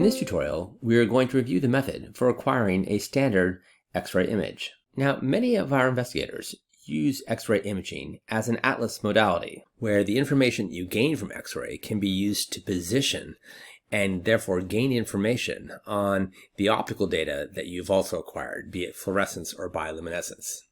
In this tutorial, we are going to review the method for acquiring a standard X-ray image. Now, many of our investigators use X-ray imaging as an atlas modality, where the information you gain from X-ray can be used to position and therefore gain information on the optical data that you've also acquired, be it fluorescence or bioluminescence.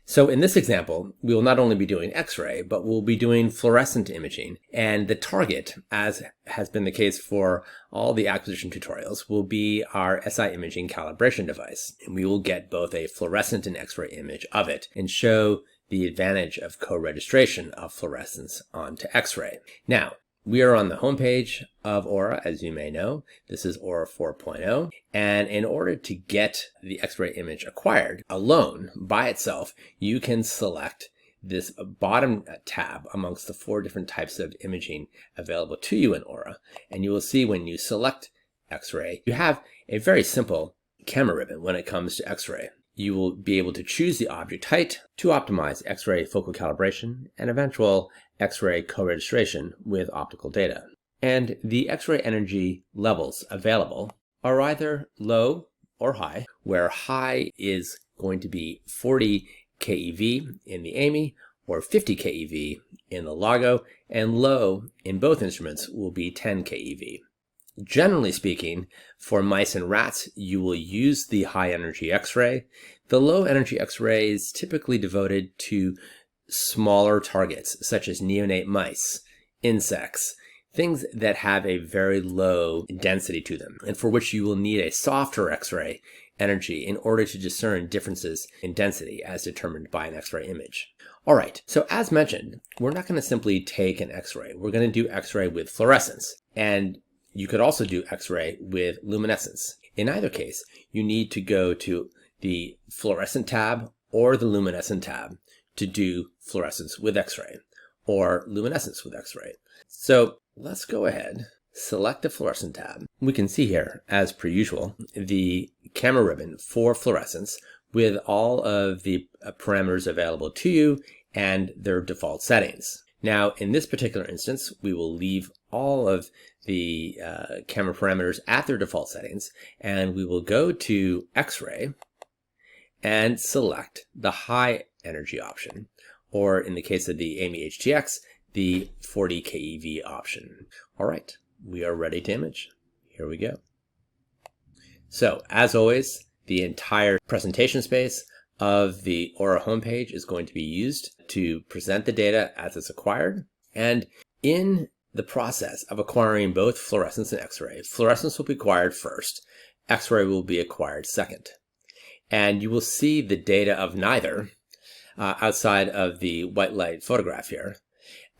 So in this example, we will not only be doing X-ray, but we'll be doing fluorescent imaging. And the target, as has been the case for all the acquisition tutorials, will be our SI imaging calibration device. And we will get both a fluorescent and X-ray image of it and show the advantage of co-registration of fluorescence onto X-ray. Now, we are on the homepage of Aura, as you may know. This is Aura 4.0. And in order to get the X-ray image acquired alone, by itself, you can select this bottom tab amongst the 4 different types of imaging available to you in Aura. And you will see when you select X-ray, you have a very simple camera ribbon when it comes to X-ray. You will be able to choose the object height to optimize X-ray focal calibration and eventual X-ray co-registration with optical data. And the X-ray energy levels available are either low or high, where high is going to be 40 keV in the AMI or 50 keV in the LIGO, and low in both instruments will be 10 keV. Generally speaking, for mice and rats, you will use the high energy X-ray. The low energy X-ray is typically devoted to smaller targets, such as neonate mice, insects, things that have a very low density to them, and for which you will need a softer X-ray energy in order to discern differences in density as determined by an X-ray image. All right, so as mentioned, we're not going to simply take an X-ray. We're going to do X-ray with fluorescence, and you could also do X-ray with luminescence. In either case, you need to go to the fluorescent tab or the luminescent tab to do fluorescence with X-ray or luminescence with X-ray. So let's go ahead, select the fluorescent tab. We can see here, as per usual, the camera ribbon for fluorescence with all of the parameters available to you and their default settings. Now, in this particular instance, we will leave all of the camera parameters at their default settings, and we will go to X-ray and select the high energy option, or in the case of the AMI HTX, the 40 keV option. All right, we are ready to image. Here we go. So, as always, the entire presentation space of the Aura homepage is going to be used to present the data as it's acquired. And in the process of acquiring both fluorescence and X-ray, fluorescence will be acquired first, X-ray will be acquired second. And you will see the data of neither outside of the white light photograph here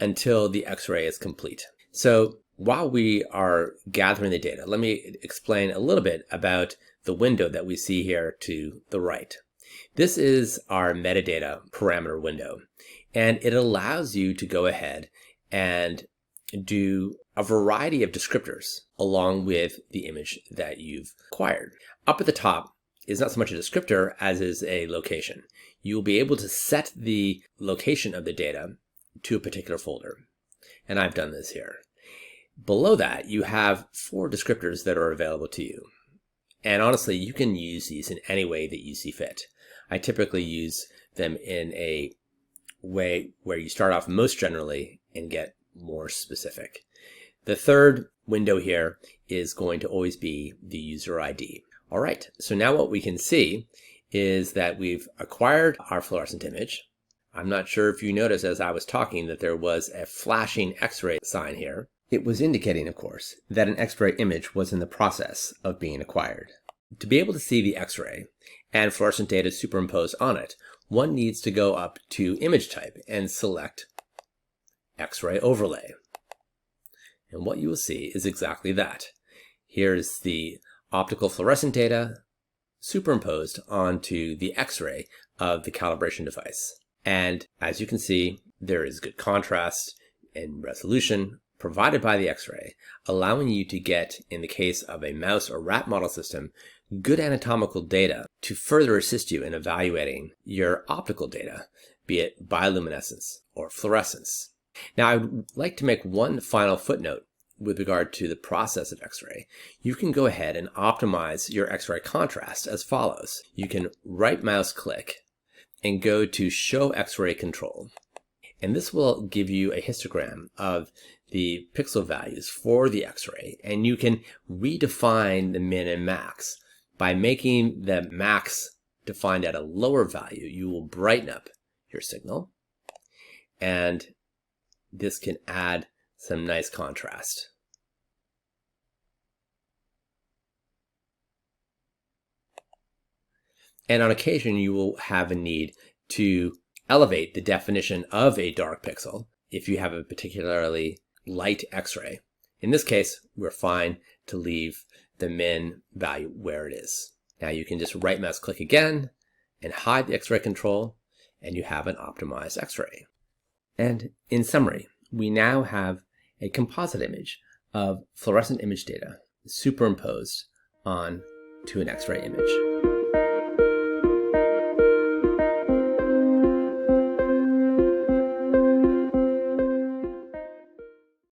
until the X-ray is complete. So while we are gathering the data, let me explain a little bit about the window that we see here to the right. This is our metadata parameter window, and it allows you to go ahead and do a variety of descriptors along with the image that you've acquired. Up at the top is not so much a descriptor as is a location. You will be able to set the location of the data to a particular folder, and I've done this here. Below that, you have 4 descriptors that are available to you. And honestly, you can use these in any way that you see fit. I typically use them in a way where you start off most generally and get more specific. The third window here is going to always be the user ID. All right, so now what we can see is that we've acquired our fluorescent image. I'm not sure if you noticed as I was talking that there was a flashing X-ray sign here. It was indicating, of course, that an X-ray image was in the process of being acquired. To be able to see the X-ray and fluorescent data superimposed on it, one needs to go up to Image Type and select X-ray Overlay. And what you will see is exactly that. Here's the optical fluorescent data superimposed onto the X-ray of the calibration device. And as you can see, there is good contrast and resolution provided by the X-ray, allowing you to get, in the case of a mouse or rat model system, good anatomical data to further assist you in evaluating your optical data, be it bioluminescence or fluorescence. Now, I would like to make one final footnote with regard to the process of X-ray, you can go ahead and optimize your X-ray contrast as follows. You can right mouse click and go to Show X-ray Control. And this will give you a histogram of the pixel values for the X-ray. And you can redefine the min and max. By making the max defined at a lower value, you will brighten up your signal. And this can add some nice contrast. And on occasion, you will have a need to elevate the definition of a dark pixel if you have a particularly light X-ray. In this case, we're fine to leave the min value where it is. Now you can just right mouse click again and hide the X-ray control, and you have an optimized X-ray. And in summary, we now have a composite image of fluorescent image data superimposed on to an X-ray image.